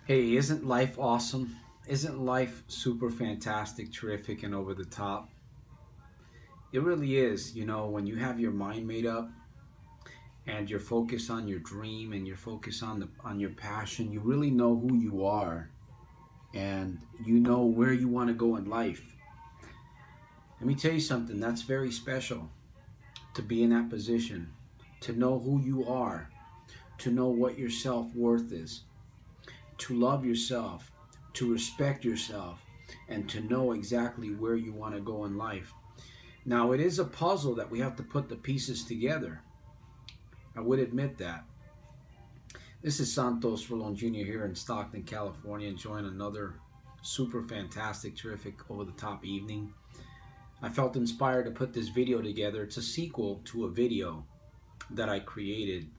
Hey, isn't life awesome? Isn't life super fantastic, terrific, and over the top? It really is. When you have your mind made up and you're focused on your dream and you're focused on your passion, you really know who you are and you know where you want to go in life. Let me tell you something, that's very special to be in that position, to know who you are, to know what your self-worth is, to love yourself, to respect yourself, and to know exactly where you want to go in life. Now, it is a puzzle that we have to put the pieces together. I would admit that. This is Santos Rolon Jr. here in Stockton, California, enjoying another super fantastic, terrific, over-the-top evening. I felt inspired to put this video together. It's a sequel to a video that I created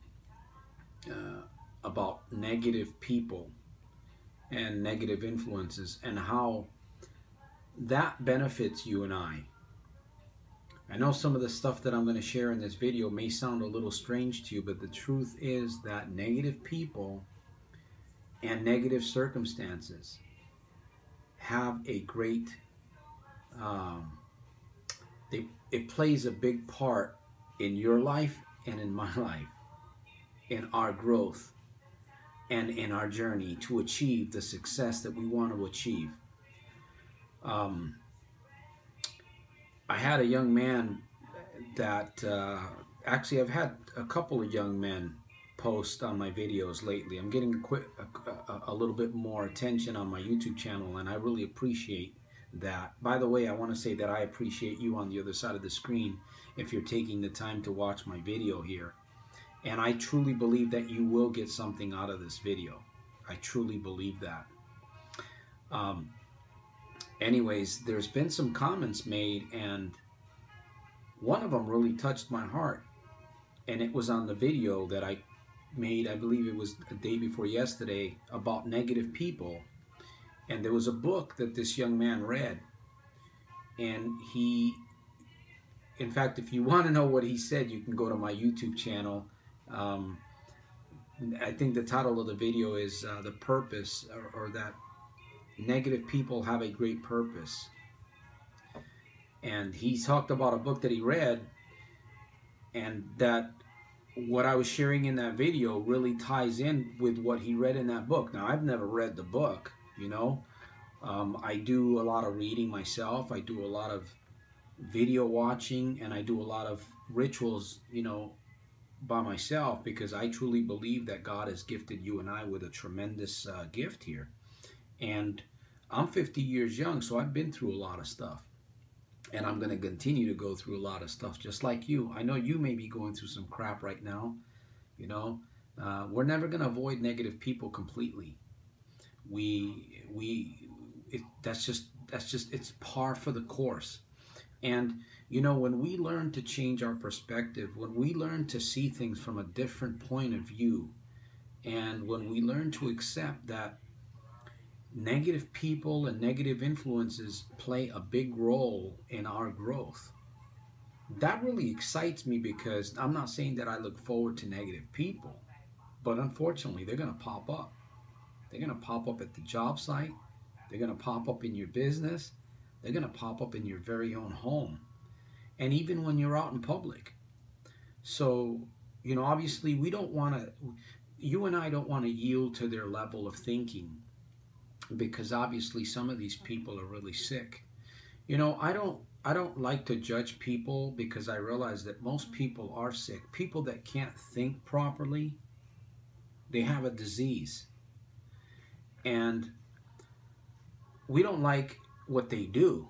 about negative people and negative influences and how that benefits you and I. I know some of the stuff that I'm going to share in this video may sound a little strange to you, but the truth is that negative people and negative circumstances have a great, it plays a big part in your life and in my life, in our growth and in our journey to achieve the success that we want to achieve. I had a young man that, actually I've had a couple of young men post on my videos lately. I'm getting a little bit more attention on my YouTube channel, and I really appreciate that. By the way, I want to say that I appreciate you on the other side of the screen if you're taking the time to watch my video here. And I truly believe that you will get something out of this video. I truly believe that. Anyways, there's been some comments made, and one of them really touched my heart. And it was on the video that I made, I believe it was a day before yesterday, about negative people. And there was a book that this young man read. And he, in fact, if you want to know what he said, you can go to my YouTube channel. I think the title of the video is The Purpose, or that negative people have a great purpose. And he talked about a book that he read, and that what I was sharing in that video really ties in with what he read in that book. Now, I've never read the book, I do a lot of reading myself. I do a lot of video watching, and I do a lot of rituals, by myself, because I truly believe that God has gifted you and I with a tremendous gift here. And I'm 50 years young, so I've been through a lot of stuff. And I'm going to continue to go through a lot of stuff, just like you. I know you may be going through some crap right now. We're never going to avoid negative people completely. That's just it's par for the course. And when we learn to change our perspective, when we learn to see things from a different point of view, and when we learn to accept that negative people and negative influences play a big role in our growth, that really excites me, because I'm not saying that I look forward to negative people, but unfortunately they're going to pop up. They're going to pop up at the job site. They're going to pop up in your business. They're going to pop up in your very own home, and even when you're out in public. So, obviously you and I don't want to yield to their level of thinking, because obviously some of these people are really sick. I don't like to judge people, because I realize that most people are sick. People that can't think properly, they have a disease. And we don't like what they do.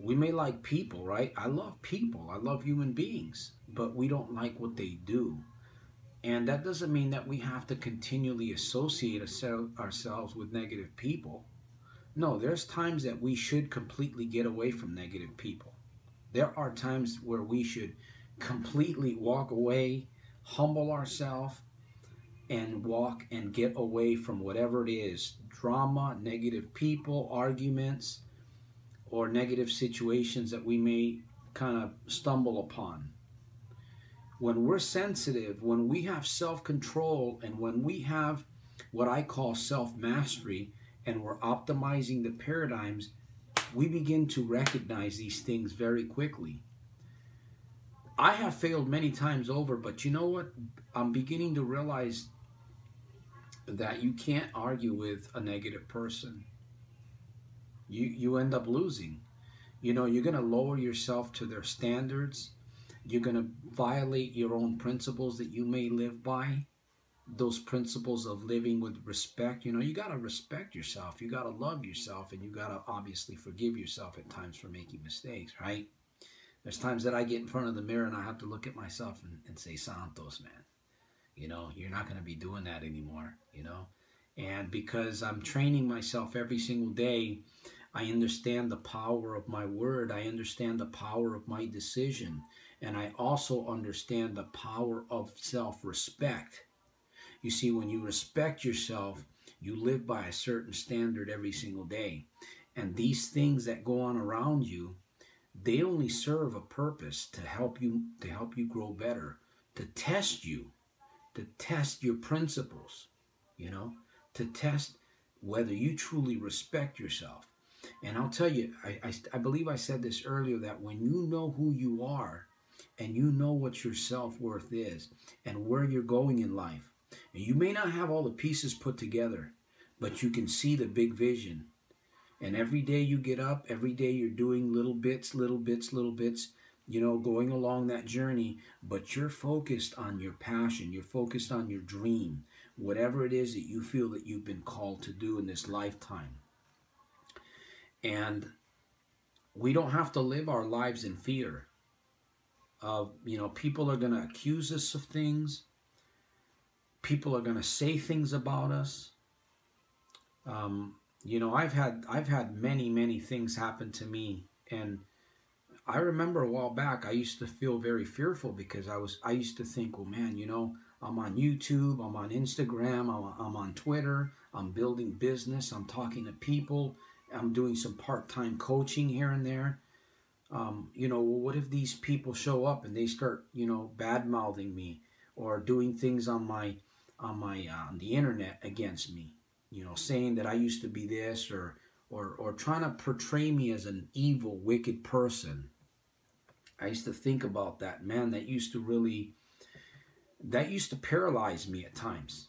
We may like people, right? I love people. I love human beings, but we don't like what they do. And that doesn't mean that we have to continually associate ourselves with negative people. No, there's times that we should completely get away from negative people. There are times where we should completely walk away, humble ourselves, and walk and get away from whatever it is. Drama, negative people, arguments, or negative situations that we may kind of stumble upon. When we're sensitive, when we have self-control, and when we have what I call self-mastery, and we're optimizing the paradigms, we begin to recognize these things very quickly. I have failed many times over, but you know what? I'm beginning to realize that you can't argue with a negative person. You end up losing. You know, you're going to lower yourself to their standards. You're going to violate your own principles that you may live by. Those principles of living with respect. You know, you got to respect yourself. You got to love yourself, and you got to obviously forgive yourself at times for making mistakes, right? There's times that I get in front of the mirror and I have to look at myself and say, Santos, man, you know, you're not going to be doing that anymore, you know? And because I'm training myself every single day, I understand the power of my word. I understand the power of my decision. And I also understand the power of self-respect. You see, when you respect yourself, you live by a certain standard every single day. And these things that go on around you, they only serve a purpose to help you grow better, to test your principles, you know, to test whether you truly respect yourself. And I'll tell you, I believe I said this earlier, that when you know who you are and you know what your self-worth is and where you're going in life, and you may not have all the pieces put together, but you can see the big vision. And every day you get up, every day you're doing little bits, you know, going along that journey, but you're focused on your passion, you're focused on your dream, whatever it is that you feel that you've been called to do in this lifetime. And we don't have to live our lives in fear of, you know, people are going to accuse us of things. People are going to say things about us. You know, I've had many things happen to me, and I remember a while back I used to feel very fearful because I used to think, well, man, you know, I'm on YouTube, I'm on Instagram, I'm on Twitter, I'm building business, I'm talking to people, I'm doing some part-time coaching here and there. You know, well, what if these people show up and they start, you know, bad-mouthing me or doing things on the internet against me? You know, saying that I used to be this, or trying to portray me as an evil, wicked person. I used to think about that, man. That used to paralyze me at times.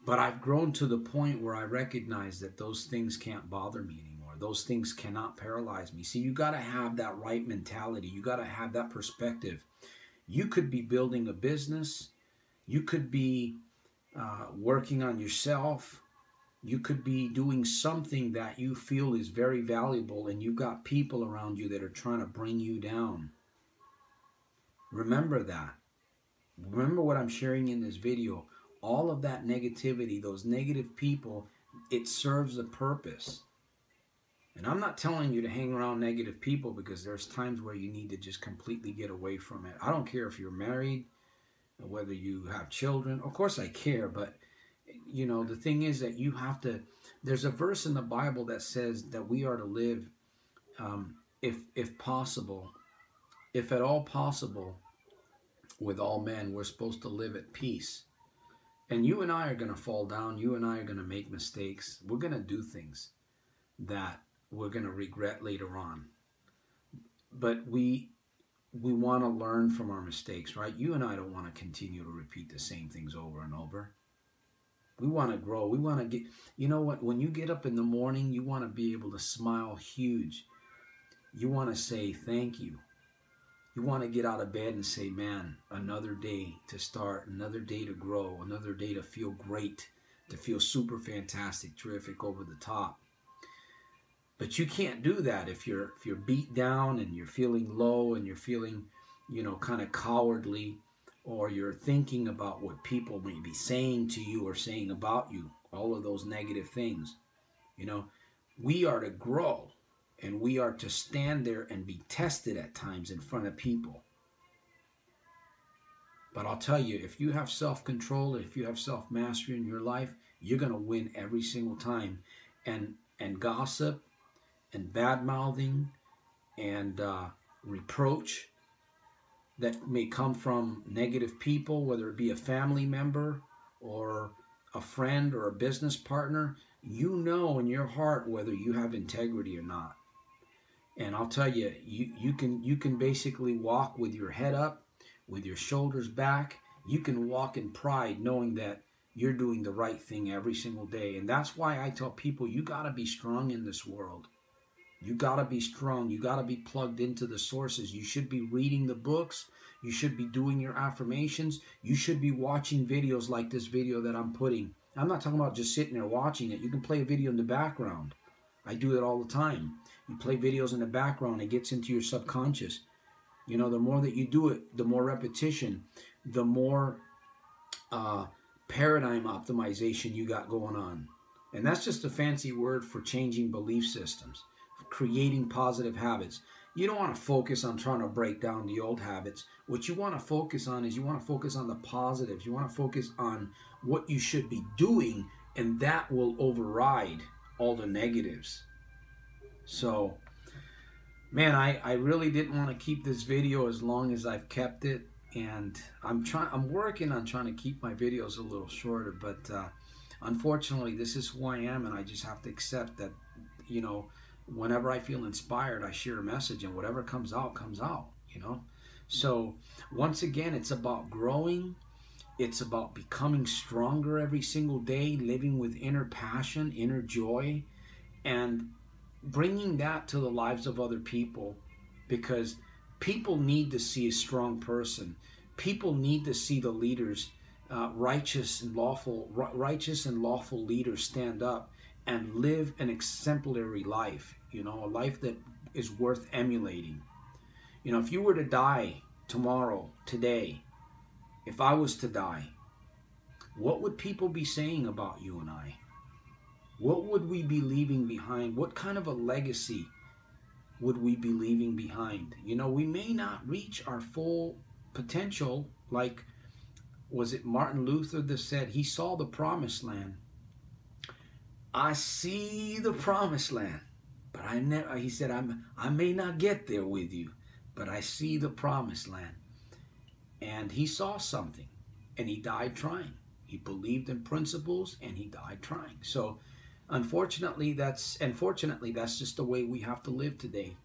But I've grown to the point where I recognize that those things can't bother me anymore. Those things cannot paralyze me. See, you got to have that right mentality. You got to have that perspective. You could be building a business. You could be working on yourself. You could be doing something that you feel is very valuable, and you've got people around you that are trying to bring you down. Remember that. Remember what I'm sharing in this video. All of that negativity, those negative people, it serves a purpose. And I'm not telling you to hang around negative people, because there's times where you need to just completely get away from it. I don't care if you're married, whether you have children. Of course I care, but you know, the thing is that you have to, there's a verse in the Bible that says that we are to live, if possible, if at all possible, with all men. We're supposed to live at peace. And you and I are going to fall down. You and I are going to make mistakes. We're going to do things that we're going to regret later on. But we want to learn from our mistakes, right? You and I don't want to continue to repeat the same things over and over. We want to grow. We want to get, you know what? When you get up in the morning, you want to be able to smile huge. You want to say thank you. You want to get out of bed and say, man, another day to start, another day to grow, another day to feel great, to feel super fantastic, terrific, over the top. But you can't do that if you're beat down and you're feeling low and you're feeling, you know, kind of cowardly, or you're thinking about what people may be saying to you or saying about you, all of those negative things. You know, we are to grow, and we are to stand there and be tested at times in front of people. But I'll tell you, if you have self-control, if you have self-mastery in your life, you're going to win every single time. And gossip and bad-mouthing and reproach that may come from negative people, whether it be a family member or a friend or a business partner, you know in your heart whether you have integrity or not. And I'll tell you, you can basically walk with your head up, with your shoulders back. You can walk in pride knowing that you're doing the right thing every single day. And that's why I tell people, you got to be strong in this world. You got to be strong. You got to be plugged into the sources. You should be reading the books. You should be doing your affirmations. You should be watching videos like this video that I'm putting. I'm not talking about just sitting there watching it. You can play a video in the background. I do it all the time. You play videos in the background. It gets into your subconscious. You know, the more that you do it, the more repetition, the more paradigm optimization you got going on. And that's just a fancy word for changing belief systems, creating positive habits. You don't want to focus on trying to break down the old habits. What you want to focus on is you want to focus on the positives. You want to focus on what you should be doing, and that will override all the negatives. So, man, I really didn't want to keep this video as long as I've kept it. And I'm working on trying to keep my videos a little shorter, but unfortunately, this is who I am, and I just have to accept that, you know, whenever I feel inspired, I share a message, and whatever comes out, you know. So once again, it's about growing. It's about becoming stronger every single day, living with inner passion, inner joy, and bringing that to the lives of other people, because people need to see a strong person. People need to see the leaders, righteous and lawful leaders stand up and live an exemplary life, you know, a life that is worth emulating. You know, if you were to die tomorrow, today, if I was to die, what would people be saying about you and I? What would we be leaving behind? What kind of a legacy would we be leaving behind? You know, we may not reach our full potential, like, was it Martin Luther that said he saw the promised land? I see the promised land, but I never, he said, I may not get there with you, but I see the promised land. And he saw something, and he died trying. He believed in principles, and he died trying. So unfortunately, that's just the way we have to live today.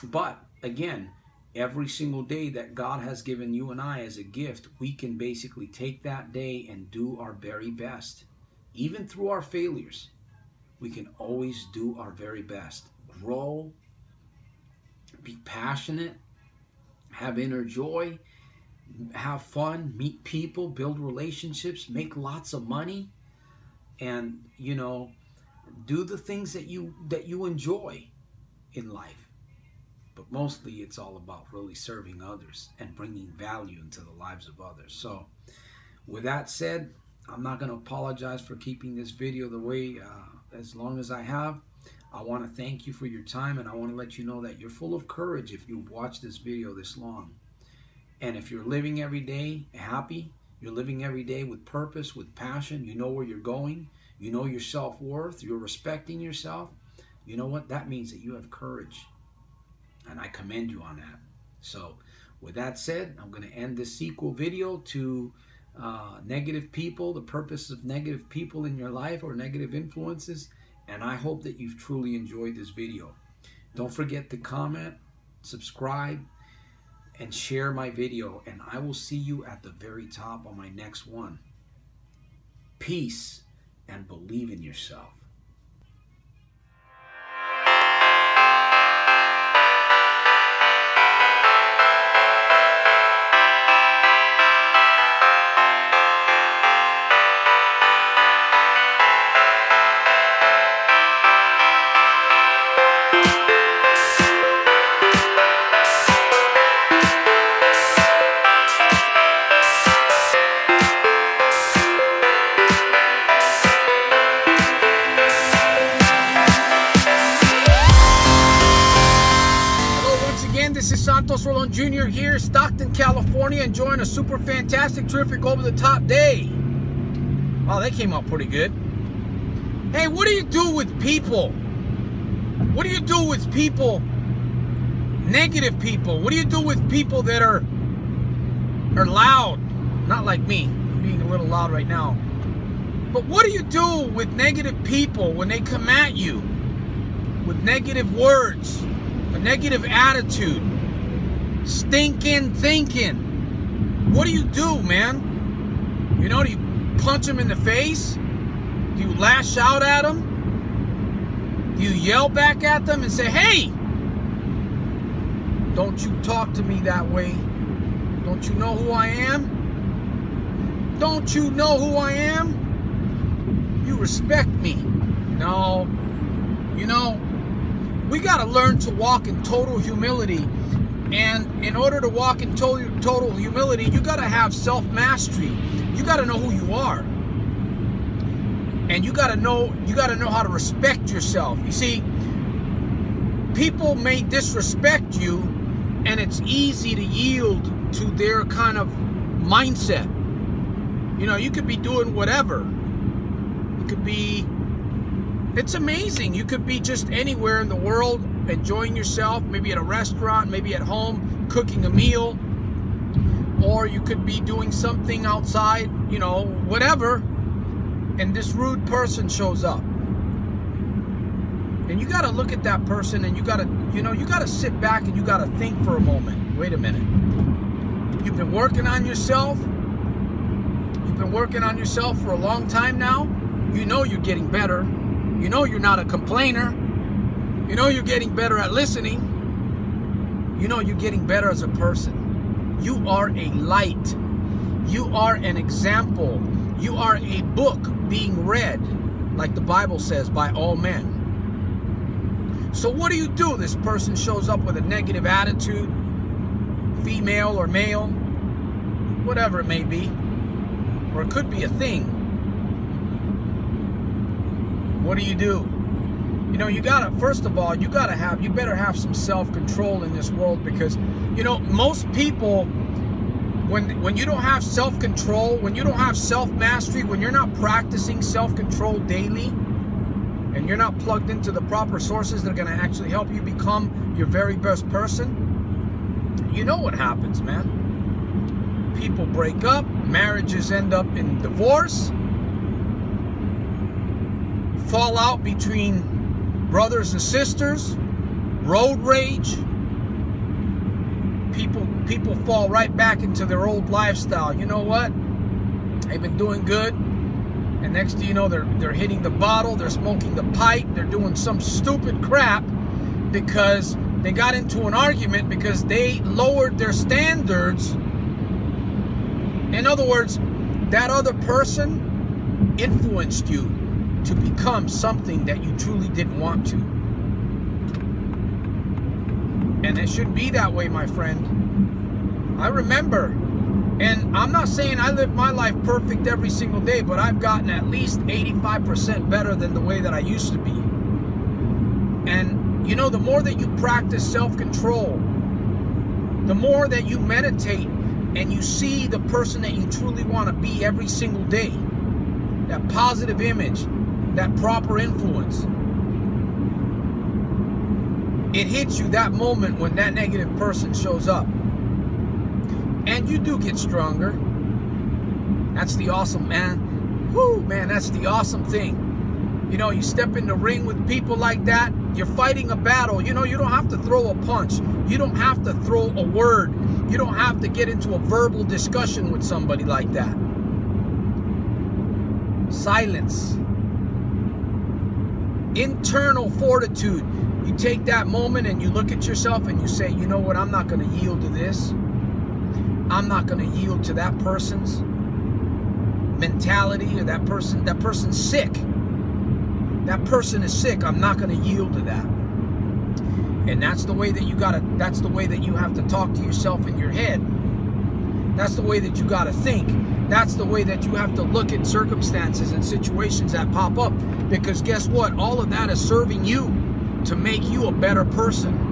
But again, every single day that God has given you and I as a gift, we can basically take that day and do our very best. Even through our failures, we can always do our very best. Grow, be passionate, have inner joy, have fun, meet people, build relationships, make lots of money, and, you know, do the things that you enjoy in life. But mostly it's all about really serving others and bringing value into the lives of others. So with that said, I'm not going to apologize for keeping this video the way as long as I have. I want to thank you for your time, and I want to let you know that you're full of courage if you've watched this video this long. And if you're living every day happy, you're living every day with purpose, with passion, you know where you're going, you know your self-worth, you're respecting yourself, you know what? That means that you have courage. And I commend you on that. So with that said, I'm going to end this sequel video to negative people, the purpose of negative people in your life or negative influences. And I hope that you've truly enjoyed this video. Don't forget to comment, subscribe, and share my video. And I will see you at the very top on my next one. Peace, and believe in yourself. This is Santos Rolon Jr. here, Stockton, California, enjoying a super fantastic, terrific, over-the-top day. Wow, that came out pretty good. Hey, what do you do with people? What do you do with people, negative people? What do you do with people that are loud? Not like me. I'm being a little loud right now. But what do you do with negative people when they come at you with negative words, a negative attitude, stinking thinking? What do you do, man? You know, do you punch them in the face? Do you lash out at them? Do you yell back at them and say, hey, don't you talk to me that way? Don't you know who I am? Don't you know who I am? You respect me. No. You know, we got to learn to walk in total humility. And in order to walk in total humility, you got to have self-mastery. You got to know who you are. And you got to know how to respect yourself. You see, people may disrespect you, and it's easy to yield to their kind of mindset. You know, you could be doing whatever. You could be, it's amazing. You could be just anywhere in the world, enjoying yourself, maybe at a restaurant, maybe at home, cooking a meal. Or you could be doing something outside, you know, whatever. And this rude person shows up. And you got to look at that person, and you got to, you know, you got to sit back and you got to think for a moment. Wait a minute. You've been working on yourself. You've been working on yourself for a long time now. You know you're getting better. You know you're not a complainer. You know you're getting better at listening. You know you're getting better as a person. You are a light. You are an example. You are a book being read, like the Bible says, by all men. So what do? This person shows up with a negative attitude, female or male, whatever it may be, or it could be a thing. What do? You know, you gotta, first of all, you better have some self-control in this world, because, you know, most people, when you don't have self-control, when you don't have self-mastery, when you're not practicing self-control daily, and you're not plugged into the proper sources that are going to actually help you become your very best person, you know what happens, man. People break up, marriages end up in divorce, fallout between brothers and sisters, road rage. People fall right back into their old lifestyle. You know what? They've been doing good, and next thing you know, they're hitting the bottle, they're smoking the pipe, they're doing some stupid crap because they got into an argument because they lowered their standards. In other words, that other person influenced you to become something that you truly didn't want to. And it shouldn't be that way, my friend. I remember, and I'm not saying I live my life perfect every single day, but I've gotten at least 85% better than the way that I used to be. And, you know, the more that you practice self-control, the more that you meditate and you see the person that you truly want to be every single day, that positive image, that proper influence, it hits you that moment when that negative person shows up. And you do get stronger. That's the awesome, man. Woo, man, that's the awesome thing. You know, you step in the ring with people like that, you're fighting a battle. You know, you don't have to throw a punch. You don't have to throw a word. You don't have to get into a verbal discussion with somebody like that. Silence. Internal fortitude. You take that moment and you look at yourself and you say, you know what, I'm not going to yield to this. I'm not going to yield to that person's mentality, or that person's sick. That person is sick. I'm not going to yield to that. And that's the way that that's the way that you have to talk to yourself in your head. That's the way that you got to think. That's the way that you have to look at circumstances and situations that pop up. Because guess what? All of that is serving you to make you a better person.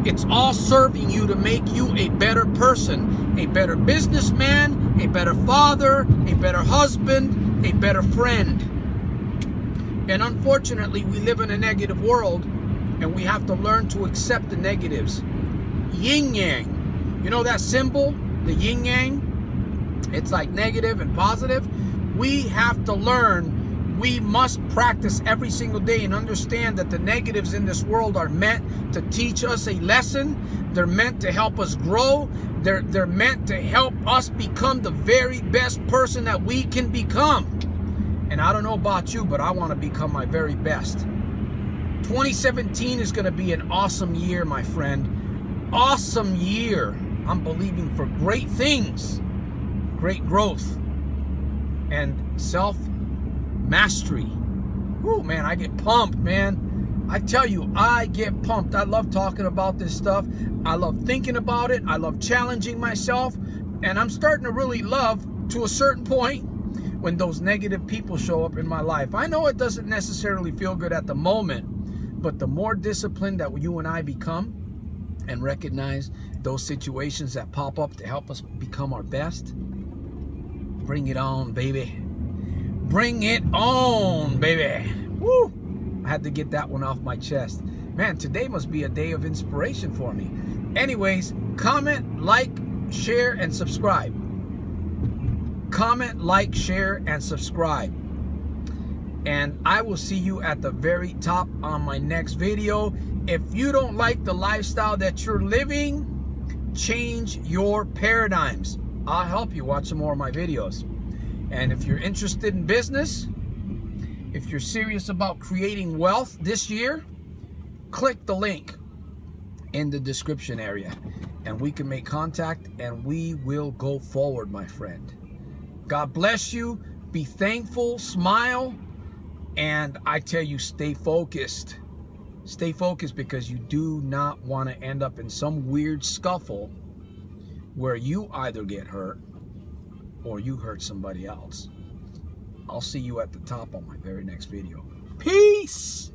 It's all serving you to make you a better person, a better businessman, a better father, a better husband, a better friend. And unfortunately, we live in a negative world, and we have to learn to accept the negatives. Yin yang. You know that symbol, the yin yang? It's like negative and positive. We have to learn. We must practice every single day and understand that the negatives in this world are meant to teach us a lesson. They're meant to help us grow. They're meant to help us become the very best person that we can become. And I don't know about you, but I want to become my very best. 2017 is going to be an awesome year, my friend. Awesome year. I'm believing for great things, great growth, and self-mastery. Woo, man, I get pumped, man. I tell you, I get pumped. I love talking about this stuff. I love thinking about it. I love challenging myself. And I'm starting to really love, to a certain point, when those negative people show up in my life. I know it doesn't necessarily feel good at the moment, but the more disciplined that you and I become and recognize those situations that pop up to help us become our best, bring it on, baby. Bring it on, baby. Woo! I had to get that one off my chest. Man, today must be a day of inspiration for me. Anyways, comment, like, share, and subscribe. Comment, like, share, and subscribe. And I will see you at the very top on my next video. If you don't like the lifestyle that you're living, change your paradigms. I'll help you. Watch some more of my videos. And if you're interested in business, if you're serious about creating wealth this year, click the link in the description area and we can make contact and we will go forward, my friend. God bless you. Be thankful, smile, and I tell you, stay focused. Stay focused, because you do not want to end up in some weird scuffle where you either get hurt or you hurt somebody else. I'll see you at the top on my very next video. Peace!